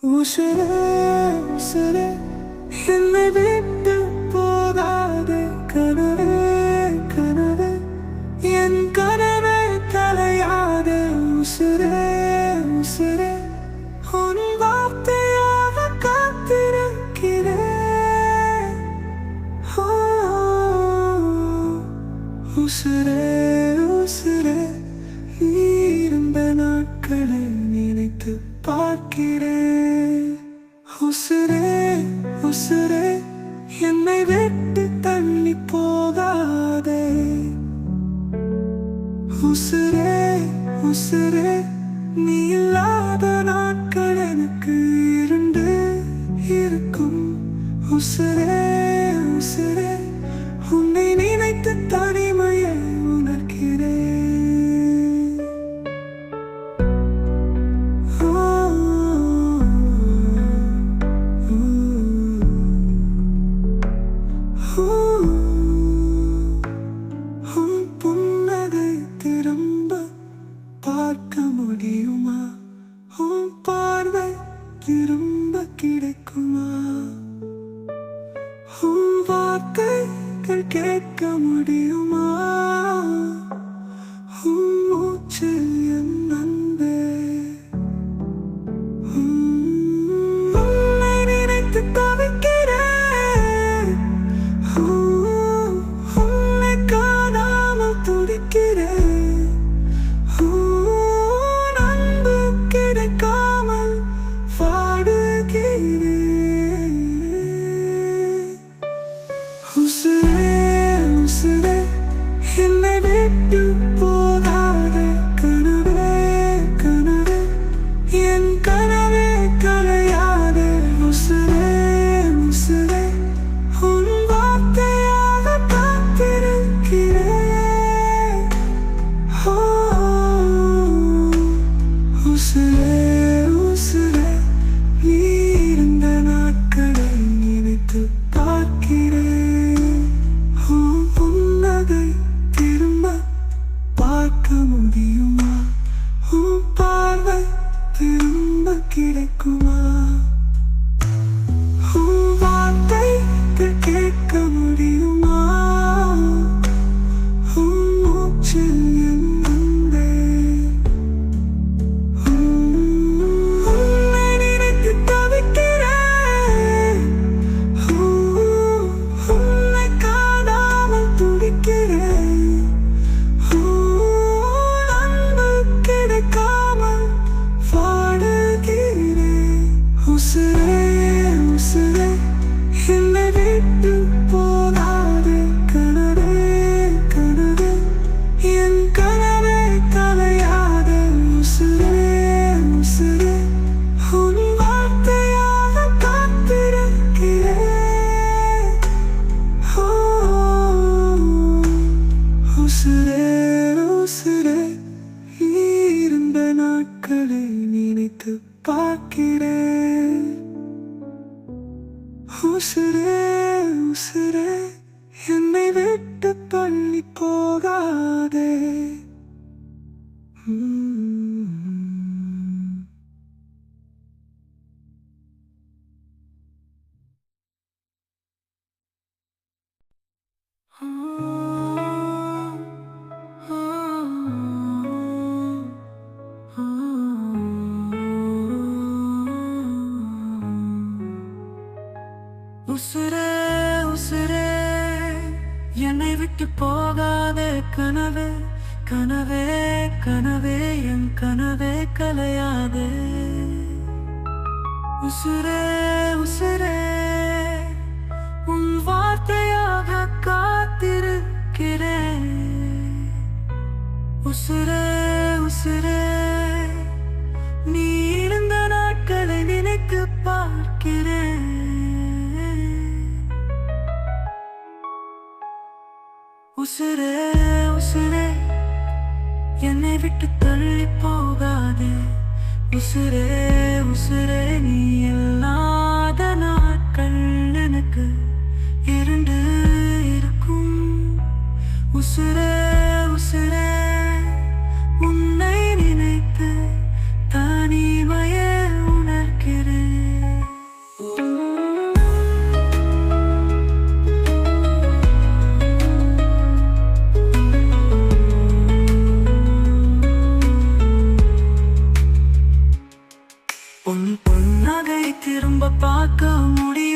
உசுரே உசுரே என்னை விட்டு போகாதே கனவே கனவே என் கனவே கலையாதே உசுரே உசுரே உன் வார்த்தையாக காத்திருக்கிறேன் உசுரே உசுரே நீ இருந்த நாட்களை நினைத்து பார்க்கிறேன் உசுரே உசுரே என்னை விட்டு தள்ளி போகாதே உசுரே உசுரே நீ இல்லாத நாட்கள் எனக்கு இருண்டு இருக்கும் உசுரே உசுரே உன்னை நினைத்து தனிமையை உணர்கிறேன் புன்னகை திரும்ப பார்க்க முடியுமா உன் பார்வை திரும்ப கிடைக்குமா உன் வார்த்தைகள் கேட்க முடியுமா உன் மூச்சு என் அன்பே உன்னை நினைத்து தவிக்கிறேன் உன்னை காணாமல் துடிக்கிறேன் உன் அன்பு கிடைக்காமல் வாடுகிறேன் உசுரே உசுரே என்னை விட்டு போகாதே கனவே கனவே என் கனவே கலையாதே உசுரே உசுரே உன் வார்த்தையாக காத்திருக்கிறேன் உசுரே உசுரே நீ இருந்த நாட்களை நினைத்து பார்க்கிறேன் உன் புன்னகை திரும்ப பார்க்க முடியுமா உன் பார்வை திரும்ப கிடைக்குமா உன் வார்த்தைகள் கேட்க முடியுமா உன் மூச்சு என் அன்பே உன்னை நினைத்து தவிக்கிறேன் உன்னை காணாமல் துடிக்கிறேன் உன் அன்பு கிடைக்காமல் வாடுகிறேன் உசுரே உசுரே என்னை விட்டு போகாதே கனவே கனவே என் கனவே கலையாதே உசுரே உசுரே உன் வார்த்தையாக காத்திருக்கிறேன் உசுரே உசுரே இருந்த நாட்களை நினைத்து பார்க்கிறேன் உசுரே உசுரே என்னை விட்டு தள்ளி போகாதே உசுரே உசுரே என்னை விட்டு போகாதே கனவே கனவே கனவே என் கனவே கலையாதே உசுரே உசுரே உன் வார்த்தையாக காத்திருக்கிறேன் உசுரே உசுரே நீ இருந்த நாட்களை நினைத்து பார்க்கிறேன் உசுரே உசுரே என்னை விட்டு தள்ளி போகாதே உசுரே உசுரே நீ இல்லாத நாட்கள் எனக்கு இருண்டு இருக்கும் உசுரே உசுரே உன்னை நினைத்து தனிமையை உணர்கிறேன் உன் பொன்னகை திரும்ப பார்க்க முடியும்.